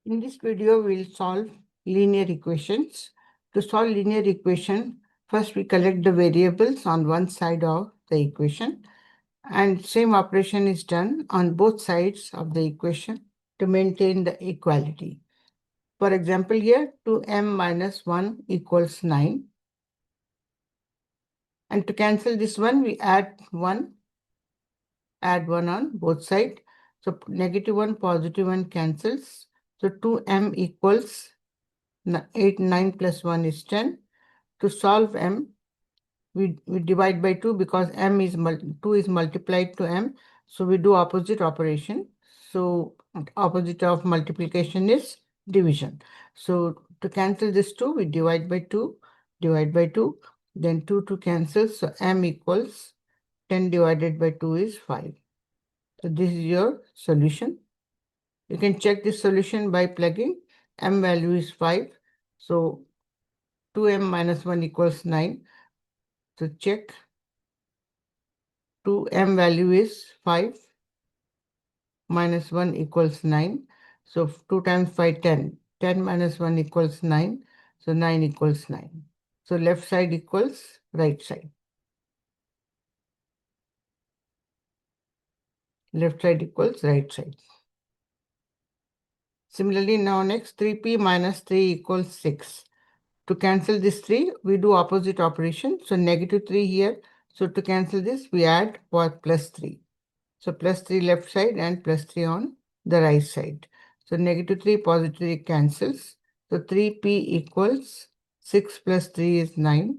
In this video, we'll solve linear equations. To solve linear equation, first we collect the variables on one side of the equation, and same operation is done on both sides of the equation to maintain the equality. For example, here 2m minus 1 equals 9. And to cancel this one, we add 1 on both sides. So negative 1, positive 1 cancels. So 2m equals 8, 9 plus 1 is 10. To solve m, we divide by 2 because 2 is multiplied to m. So we do opposite operation. So opposite of multiplication is division. So to cancel this 2, we divide by 2, then 2 to cancel. So m equals 10 divided by 2 is 5. So this is your solution. You can check this solution by plugging. M value is 5. So 2m minus 1 equals 9. So check. 2m value is 5 minus 1 equals 9. So 2 times 5, 10. 10 minus 1 equals 9. So 9 equals 9. So left side equals right side. Left side equals right side. Similarly, now next 3p minus 3 equals 6. To cancel this 3, we do opposite operation. So negative 3 here. So to cancel this, we add plus 3. So plus 3 left side and plus 3 on the right side. So negative 3, positive 3 cancels. So 3p equals 6 plus 3 is 9.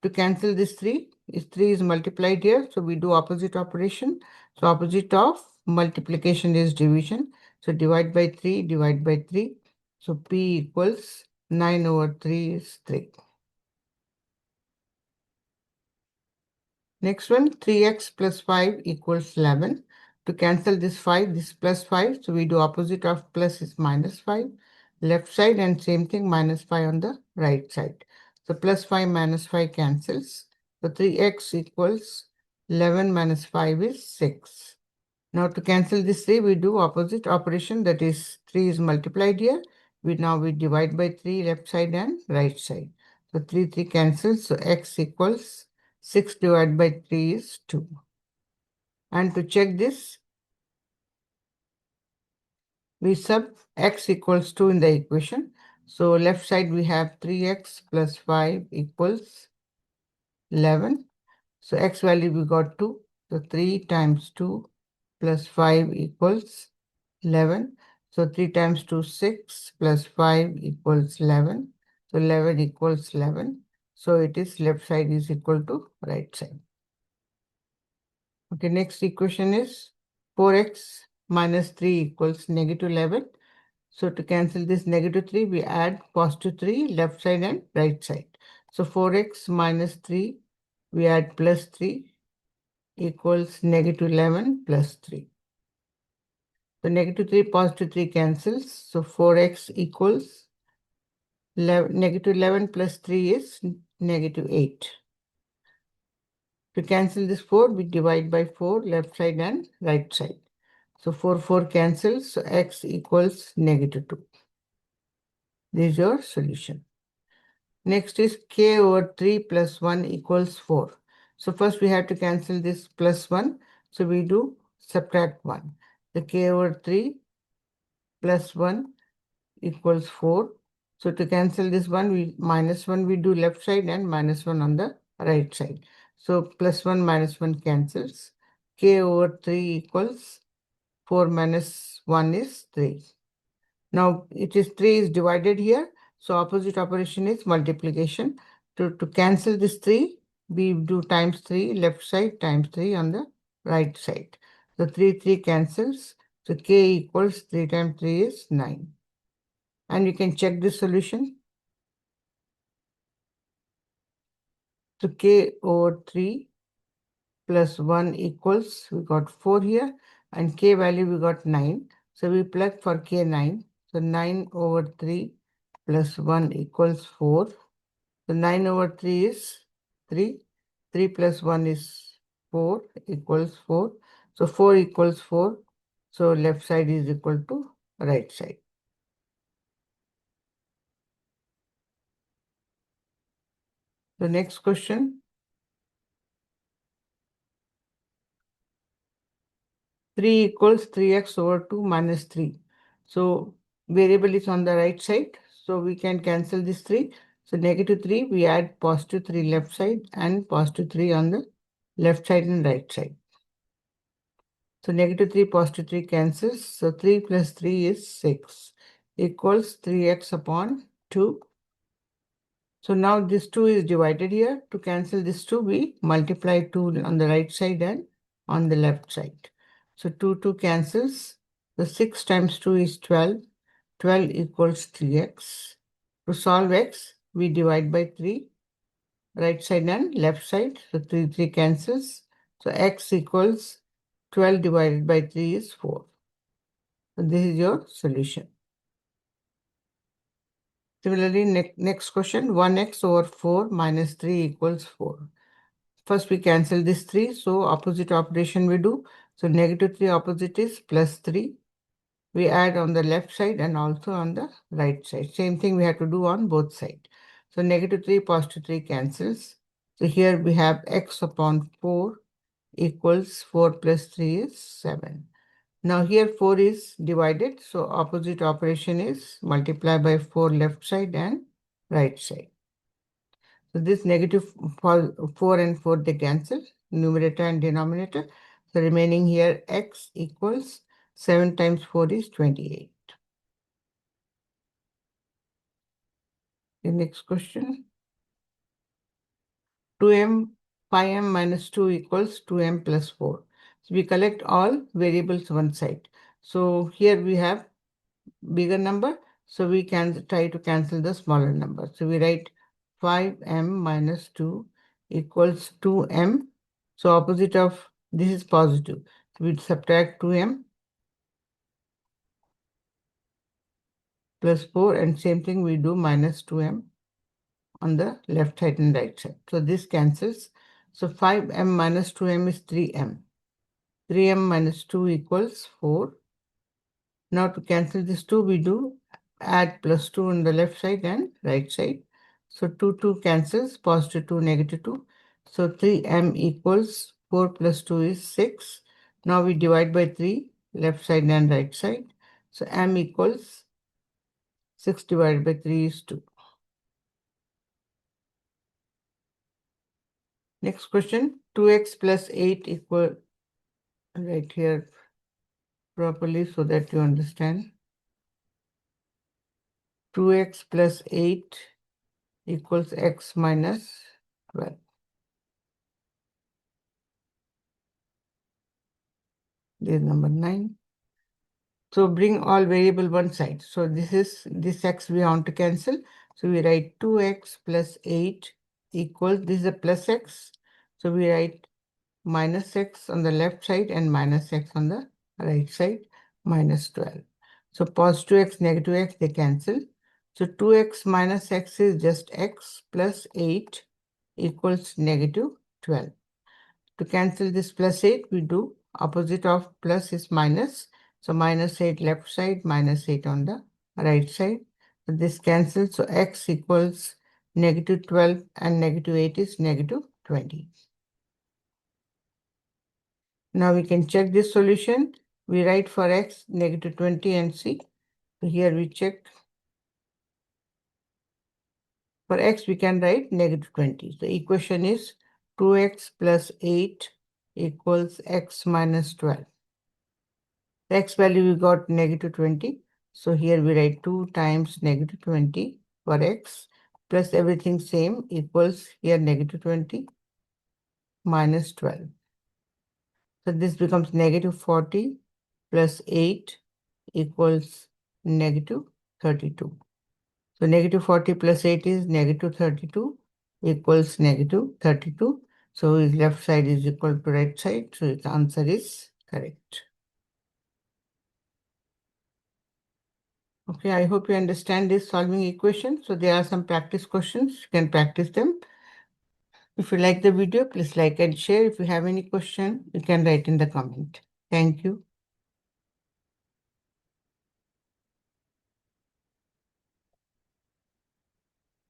To cancel this 3 is multiplied here. So we do opposite operation. So opposite of multiplication is division. So divide by 3, divide by 3. So p equals 9 over 3 is 3. Next one, 3x plus 5 equals 11. To cancel this 5, this plus 5. So we do opposite of plus is minus 5. Left side and same thing minus 5 on the right side. So plus 5 minus 5 cancels. So 3x equals 11 minus 5 is 6. Now to cancel this 3, we do opposite operation, that is 3 is multiplied here. We divide by 3 left side and right side. So 3 cancels. So x equals 6 divided by 3 is 2. And to check this, we sub x equals 2 in the equation. So left side we have 3x plus 5 equals 11. So x value we got 2. So 3 times 2 plus 5 equals 11. So 3 times 2, 6 plus 5 equals 11. So 11 equals 11. So it is left side is equal to right side. Okay, next equation is 4x minus 3 equals negative 11. So to cancel this negative 3, we add positive 3 left side and right side. So 4x minus 3, we add plus 3 equals negative 11 plus 3. So negative 3, positive 3 cancels. So 4x equals negative 11 plus 3 is negative 8. To cancel this 4, we divide by 4 left side and right side. So 4 cancels. So x equals negative 2. This is your solution. Next is k over 3 plus 1 equals 4. So first we have to cancel this plus 1. So we do subtract 1. The k over 3 plus 1 equals 4. So to cancel this 1, minus 1 we do left side and minus 1 on the right side. So plus 1 minus 1 cancels. K over 3 equals 4 minus 1 is 3. Now it is 3 is divided here. So opposite operation is multiplication. To cancel this 3, we do times 3 left side times 3 on the right side. So 3 cancels. So k equals 3 times 3 is 9. And you can check this solution. So k over 3 plus 1 equals, we got 4 here, and k value we got 9. So we plug for k 9. So 9 over 3 plus 1 equals 4. So 9 over 3 is 3. 3 plus 1 is 4 equals 4. So 4 equals 4. So left side is equal to right side. The next question. 3 equals 3x over 2 minus 3. So variable is on the right side. So we can cancel this 3. So negative 3, we add positive 3 left side and positive 3 on the left side and right side. So negative 3, positive 3 cancels. So 3 plus 3 is 6 equals 3x upon 2. So now this 2 is divided here. To cancel this 2, we multiply 2 on the right side and on the left side. So 2 cancels. The 6 times 2 is 12. 12 equals 3x. To solve x, we divide by 3, right side and left side. So 3 cancels. So x equals 12 divided by 3 is 4. So this is your solution. Similarly, next question, 1x over 4 minus 3 equals 4. First, we cancel this 3, so opposite operation we do. So negative 3 opposite is plus 3. We add on the left side and also on the right side. Same thing we have to do on both sides. So negative 3, positive 3 cancels. So here we have x upon 4 equals 4 plus 3 is 7. Now here 4 is divided, so opposite operation is multiply by 4 left side and right side. So this negative 4 and 4 they cancel, numerator and denominator. So remaining here x equals 7 times 4 is 28. The next question. 2m 5m minus 2 equals 2m plus 4. So we collect all variables one side. So here we have bigger number, so we can try to cancel the smaller number. So we write 5m minus 2 equals 2m. So opposite of this is positive. So we subtract 2m plus 4, and same thing we do minus 2m on the left side and right side. So this cancels. So 5m minus 2m is 3m. 3m minus 2 equals 4. Now to cancel this 2, we do add plus 2 on the left side and right side. So 2 cancels, positive 2, negative 2. So 3m equals 4 plus 2 is 6. Now we divide by 3, left side and right side. So m equals 6 divided by 3 is 2. Next question, 2x plus 8 equal, right here properly so that you understand. 2x plus 8 equals x minus 12. This is number 9. So bring all variable one side. So this x we want to cancel. So we write 2x plus 8 equals, this is a plus x. So we write minus x on the left side and minus x on the right side, minus 12. So positive x, negative x, they cancel. So 2x minus x is just x plus 8 equals negative 12. To cancel this plus 8, we do opposite of plus is minus. So minus 8 left side, minus 8 on the right side. So this cancels. So x equals negative 12 and negative 8 is negative 20. Now we can check this solution. We write for x negative 20 and see. So here we check. For x, we can write negative 20. The equation is 2x plus 8 equals x minus 12. The x value we got negative 20. So here we write 2 times negative 20 for x plus everything same equals here negative 20 minus 12. So this becomes negative 40 plus 8 equals negative 32. So negative 40 plus 8 is negative 32 equals negative 32. So his left side is equal to right side. So its answer is correct. Okay, I hope you understand this solving equation. So there are some practice questions. You can practice them. If you like the video, please like and share. If you have any question, you can write in the comment. Thank you.